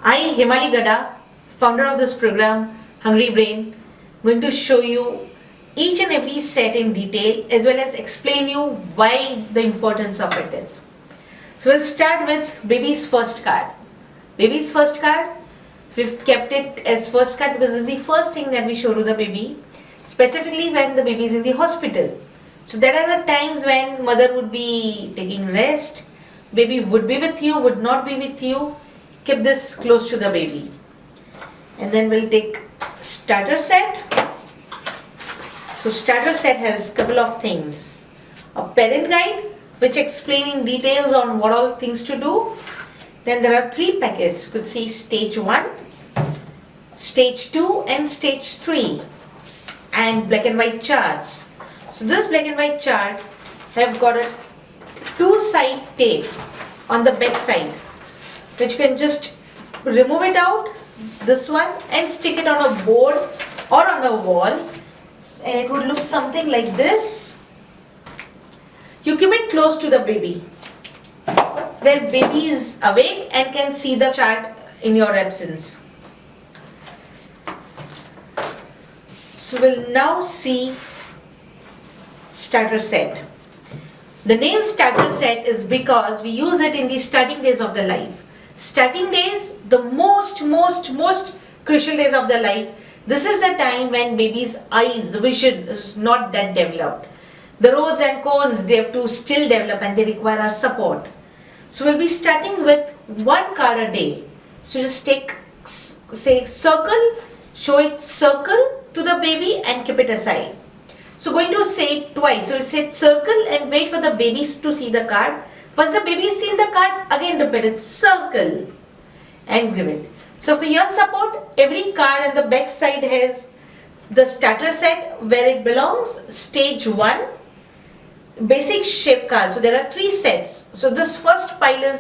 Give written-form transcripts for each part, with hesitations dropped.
I, Hemali Gada, founder of this program, Hungry Brain, going to show you each and every set in detail as well as explain you why the importance of it is. So we'll start with baby's first card. Baby's first card, we've kept it as first card because it's the first thing that we show to the baby, specifically when the baby is in the hospital. So there are the times when mother would be taking rest, baby would be with you, would not be with you. Keep this close to the baby. And then we'll take starter set. So starter set has a couple of things. A parent guide which explaining details on what all things to do. Then there are 3 packets. You could see stage 1, stage 2 and stage 3, and black and white charts. So this black and white chart have got a 2-side tape on the back side, which you can just remove it out, this one, and stick it on a board or on a wall, and it would look something like this. You keep it close to the baby, where baby is awake and can see the chart in your absence. So we'll now see starter set. The name starter set is because we use it in the starting days of the life. Starting days, the most crucial days of the life. This is the time when baby's eyes, the vision is not that developed. The rods and cones, they have to still develop and they require our support. So we'll be starting with 1 card a day. So just take, say, circle, show it circle to the baby and keep it aside. So going to say it twice. So we'll say circle and wait for the babies to see the card. Once the baby has seen the card, again repeat it, circle, and give it. So for your support, every card on the back side has the starter set where it belongs, stage 1, basic shape cards. So there are 3 sets. So this first pile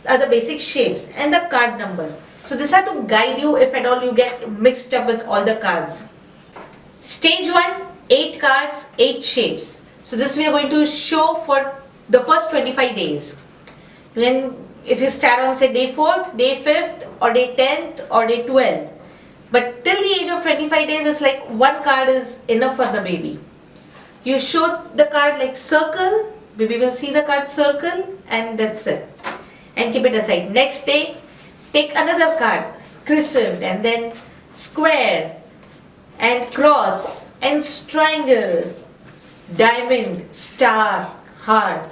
are the basic shapes and the card number. So this are to guide you if at all you get mixed up with all the cards. Stage 1, 8 cards, 8 shapes. So this we are going to show for the first 25 days. Then if you start on say day 4th, day 5th or day 10th or day 12th. But till the age of 25 days it's like 1 card is enough for the baby. You show the card like circle, baby will see the card circle, and that's it. And keep it aside. Next day, take another card, crescent, and then square, and cross, and triangle, diamond, star, heart.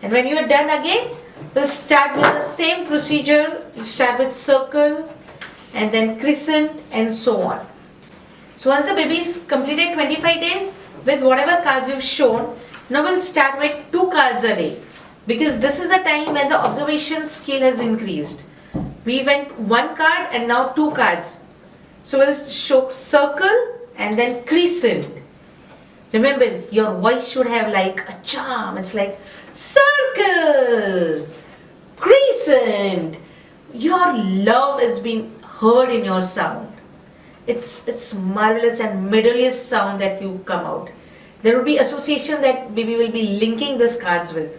And when you are done again, we'll start with the same procedure. You start with circle, and then crescent, and so on. So once the baby is completed 25 days, with whatever cards you've shown, now we'll start with 2 cards a day, because this is the time when the observation skill has increased. We went 1 card and now 2 cards. So we'll show circle and then crescent. Remember, your voice should have like a charm. It's like circle, crescent. Your love is being heard in your sound. It's marvelous and melodious sound that you come out. There will be association that baby will be linking these cards with.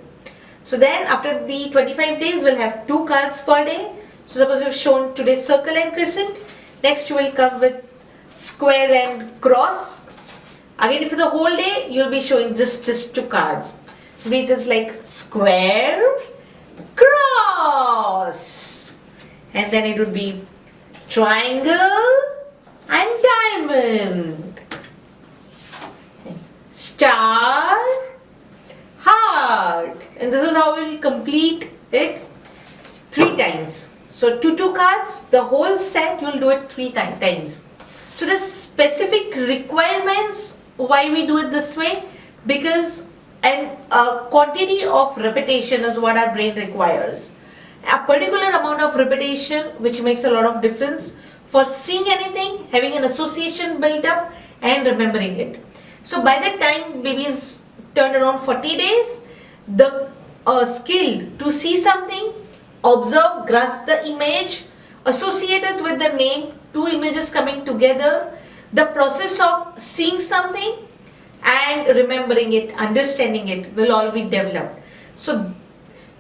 So then after the 25 days we'll have 2 cards per day. So suppose you've shown today circle and crescent. Next you will come with square and cross. Again for the whole day you will be showing just 2 cards. So it is like square, cross. And then it would be triangle and diamond, star, heart, and this is how we will complete it 3 times. So 2 cards, the whole set you will do it 3 times. So the specific requirements why we do it this way, because a quantity of repetition is what our brain requires. A particular amount of repetition which makes a lot of difference for seeing anything, having an association built up and remembering it. So by the time baby is turned around 40 days, the skill to see something, observe, grasp the image, associated with the name, 2 images coming together, the process of seeing something and remembering it, understanding it will all be developed. So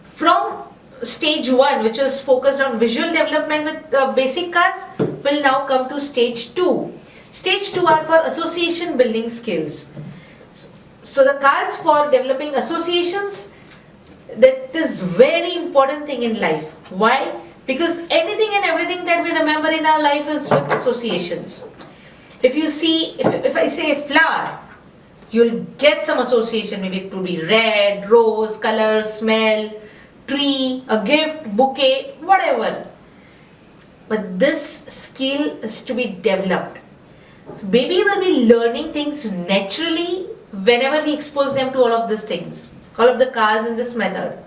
from stage 1, which was focused on visual development with basic cards, will now come to stage 2. Stage 2 are for association building skills. So the cards for developing associations, that is very important thing in life. Why? Because anything and everything that we remember in our life is with associations. If you see, if I say flower, you'll get some association. Maybe it will be red, rose, color, smell, tree, a gift, bouquet, whatever. But this skill is to be developed. So baby will be learning things naturally whenever we expose them to all of these things, all of the cards in this method.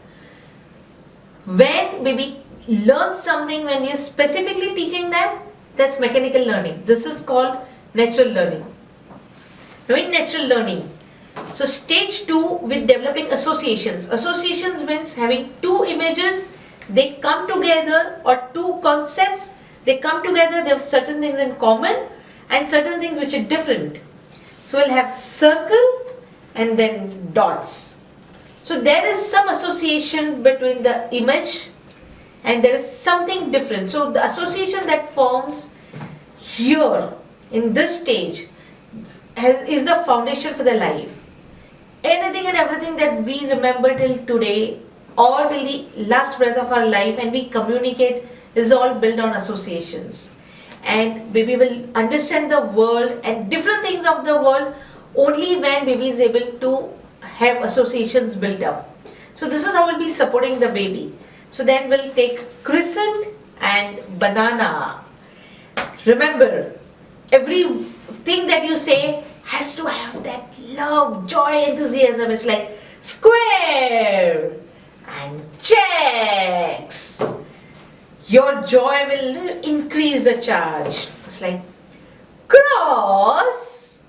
When baby learns something, when we are specifically teaching them, that's mechanical learning. This is called natural learning. Now in natural learning, so stage 2 with developing associations. Associations means having two images, they come together, or two concepts, they come together, they have certain things in common and certain things which are different. So we'll have circle and then dots. So there is some association between the image and there is something different. So the association that forms here in this stage is the foundation for the life. Anything and everything that we remember till today or till the last breath of our life and we communicate is all built on associations. And baby will understand the world and different things of the world only when baby is able to have associations built up. So this is how we'll be supporting the baby. So then we'll take crescent and banana. Remember, everything that you say has to have that love, joy, enthusiasm. It's like square and checks. Your joy will increase the charge. It's like cross,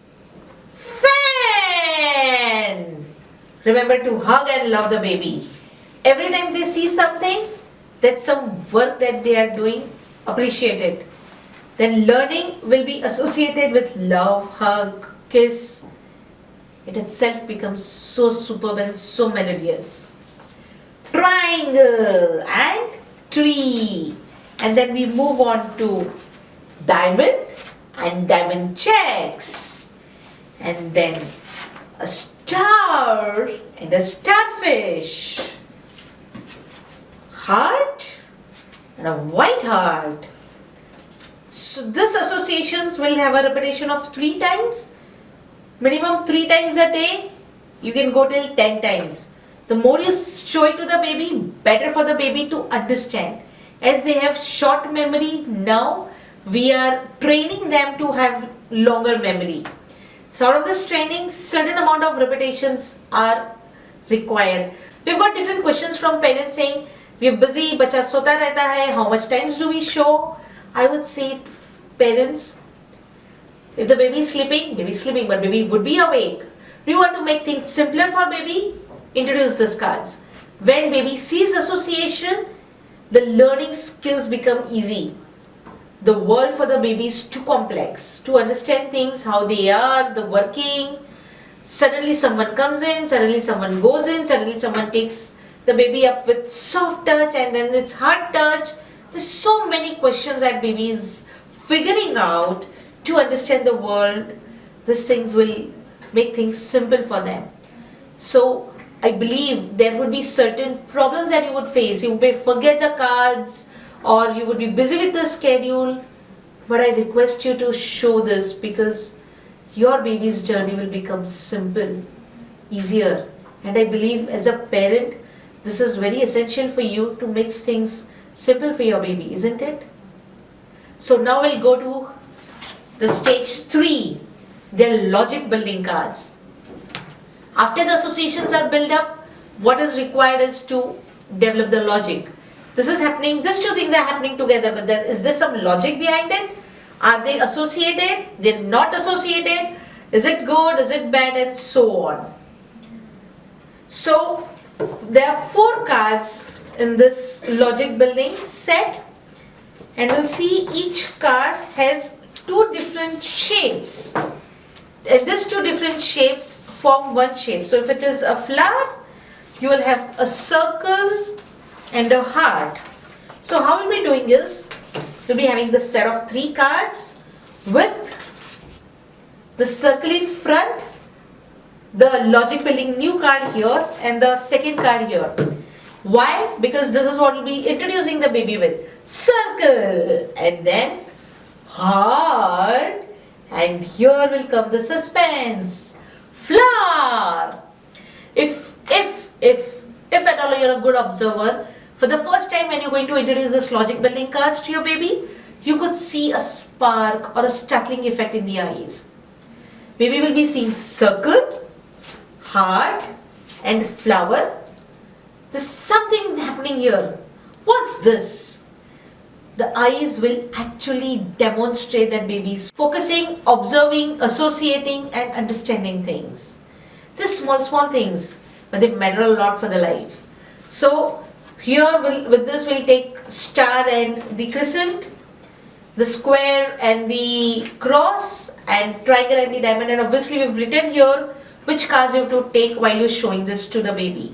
fan. Remember to hug and love the baby. Every time they see something, that's some work that they are doing, appreciate it. Then learning will be associated with love, hug, kiss. It itself becomes so superb and so melodious. Triangle and tree. And then we move on to diamond and diamond checks. And then a star and a starfish. Heart and a white heart. So these associations will have a repetition of 3 times. Minimum 3 times a day. You can go till 10 times. The more you show it to the baby, better for the baby to understand. As they have short memory now, we are training them to have longer memory. So out of this training, certain amount of repetitions are required. We've got different questions from parents saying, we are busy, bacha sota rehta hai, how much times do we show? I would say parents, if the baby is sleeping, but baby would be awake. Do you want to make things simpler for baby? Introduce these cards. When baby sees association, the learning skills become easy. The world for the baby is too complex to understand things, how they are, the working. Suddenly someone comes in, suddenly someone goes in, suddenly someone takes the baby up with soft touch and then it's hard touch. There's so many questions that baby is figuring out to understand the world. These things will make things simple for them. So I believe there would be certain problems that you would face. You may forget the cards or you would be busy with the schedule. But I request you to show this because your baby's journey will become simple, easier. And I believe as a parent, this is very essential for you to make things simple for your baby, isn't it? So now we'll go to the stage 3, their logic building cards. After the associations are built up, what is required is to develop the logic. This is happening, these two things are happening together, but is there some logic behind it? Are they associated? They're not associated? Is it good? Is it bad? And so on. So there are 4 cards in this logic building set, and we'll see each card has 2 different shapes, and these 2 different shapes form one shape. So if it is a flower, you will have a circle and a heart. So how we'll be doing is, we'll be having this set of 3 cards with the circle in front, the logic building new card here and the second card here. Why? Because this is what we'll be introducing the baby with. Circle and then heart, and here will come the suspense. Flower. If at all you're a good observer, for the first time when you're going to introduce this logic building cards to your baby, you could see a spark or a startling effect in the eyes. Baby will be seeing circle, heart and flower. There's something happening here. What's this? The eyes will actually demonstrate that baby's focusing, observing, associating and understanding things. These small things, but they matter a lot for the life. So here with this we'll take star and the crescent, the square and the cross, and triangle and the diamond, and obviously we've written here which cards you have to take while you're showing this to the baby.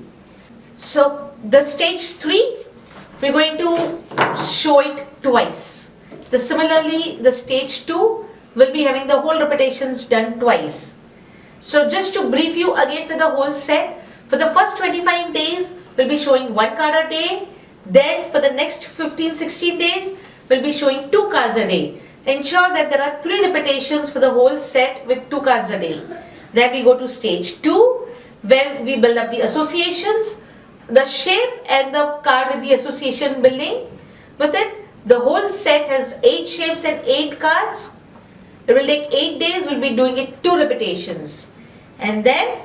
So the stage 3, we're going to show it twice. Similarly, the stage 2 will be having the whole repetitions done twice. So just to brief you again for the whole set, for the first 25 days, we'll be showing 1 card a day. Then for the next 15-16 days, we'll be showing 2 cards a day. Ensure that there are 3 repetitions for the whole set with 2 cards a day. Then we go to stage 2, where we build up the associations, the shape and the card with the association building. With it, the whole set has 8 shapes and 8 cards. It will take 8 days, we'll be doing it 2 repetitions. And then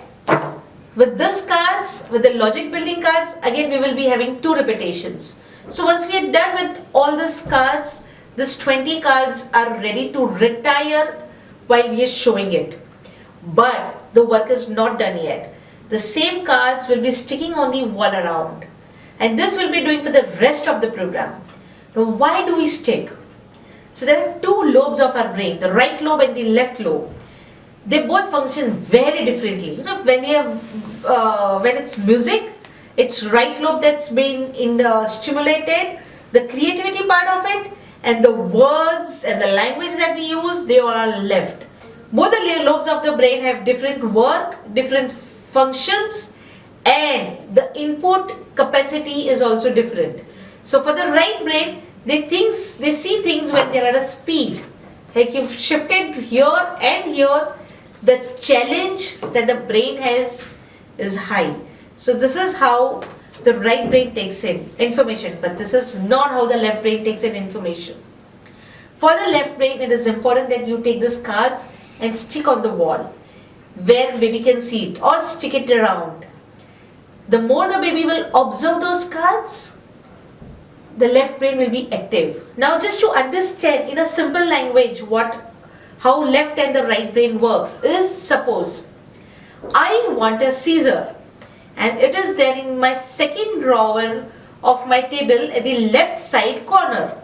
with this cards, with the logic building cards, again we will be having 2 repetitions. So once we are done with all these cards, these 20 cards are ready to retire while we are showing it. But the work is not done yet. The same cards will be sticking on the wall around. And this will be doing for the rest of the program. Now why do we stick? So there are 2 lobes of our brain, the right lobe and the left lobe. They both function very differently. You know, when it's music, it's right lobe that's been stimulated, the creativity part of it, and the words and the language that we use, they all are left. Both the lobes of the brain have different work, different functions, and the input capacity is also different. So for the right brain, they see things when they are at a speed. Like you've shifted here and here, the challenge that the brain has is high. So this is how the right brain takes in information, but this is not how the left brain takes in information. For the left brain, it is important that you take these cards and stick on the wall where baby can see it, or stick it around. The more the baby will observe those cards, the left brain will be active. Now just to understand in a simple language how left and the right brain works is, suppose I want a scissor and it is there in my second drawer of my table at the left side corner.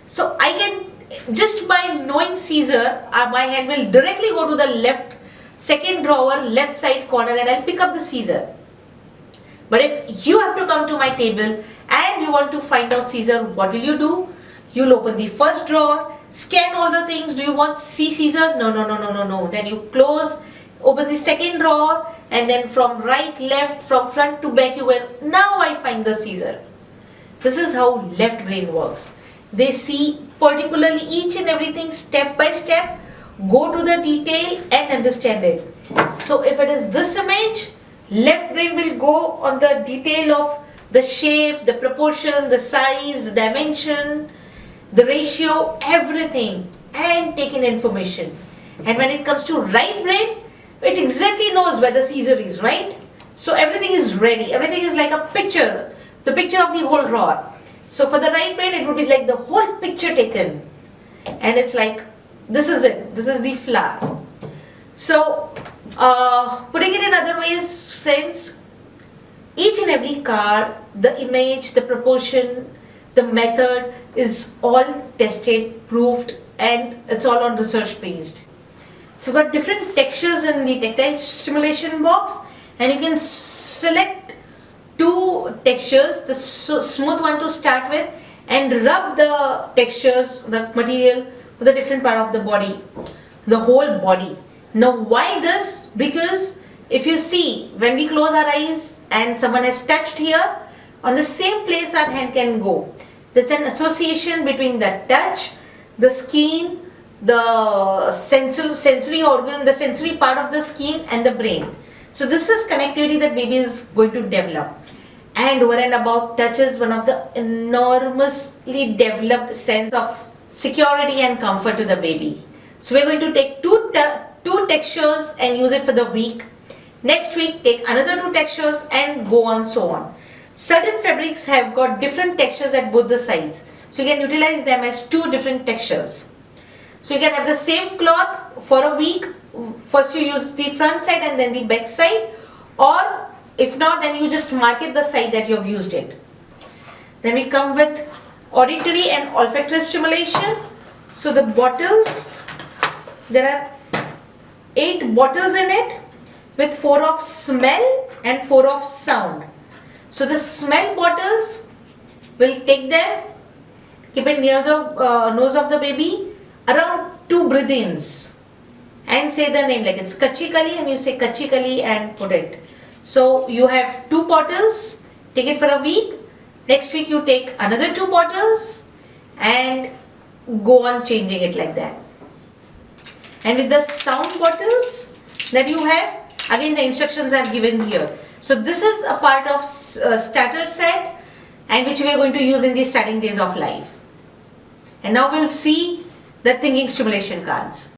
So I can, just by knowing scissor, my hand will directly go to the left second drawer, left side corner, and I'll pick up the scissor. But if you have to come to my table and you want to find out scissor, what will you do? You'll open the first drawer, scan all the things. Do you want see scissor? No. Then you close, open the second drawer, and then from right, left, from front to back you went, now I find the scissor. This is how left brain works. They see particularly each and everything step by step, go to the detail and understand it. So if it is this image, left brain will go on the detail of the shape, the proportion, the size, the dimension, the ratio, everything, and take in information. And when it comes to right brain, it exactly knows where the scissor is, right? So everything is ready. Everything is like a picture, the picture of the whole rod. So for the right brain, it would be like the whole picture taken. And it's like, this is it. This is the flower. So, putting it in other ways, friends, each and every card, the image, the proportion, the method is all tested, proved, and it's all on research based. So we've got different textures in the tactile stimulation box, and you can select two textures, the smooth one to start with, and rub the textures, the material with a different part of the body, the whole body. Now why this? Because if you see, when we close our eyes and someone has touched here, on the same place our hand can go. There's an association between the touch, the skin, the sensory organ, the sensory part of the skin and the brain. So this is connectivity that baby is going to develop. And over and about, touch is one of the enormously developed sense of security and comfort to the baby. So we're going to take two textures and use it for the week. Next week take another two textures and go on so on. Certain fabrics have got different textures at both the sides. So you can utilize them as two different textures. So you can have the same cloth for a week. First you use the front side and then the back side, or if not, then you just mark it the side that you have used it. Then we come with auditory and olfactory stimulation. So the bottles, there are 8 bottles in it with 4 of smell and 4 of sound. So the smell bottles, will take them, keep it near the nose of the baby, around 2 breath-ins, and say the name, like it's Kachikali, and you say Kachikali and put it. So you have 2 bottles, take it for a week. Next week you take another 2 bottles and go on changing it like that. And with the sound bottles that you have, again the instructions are given here. So this is a part of starter set, and which we are going to use in the starting days of life. And now we'll see the thinking stimulation cards.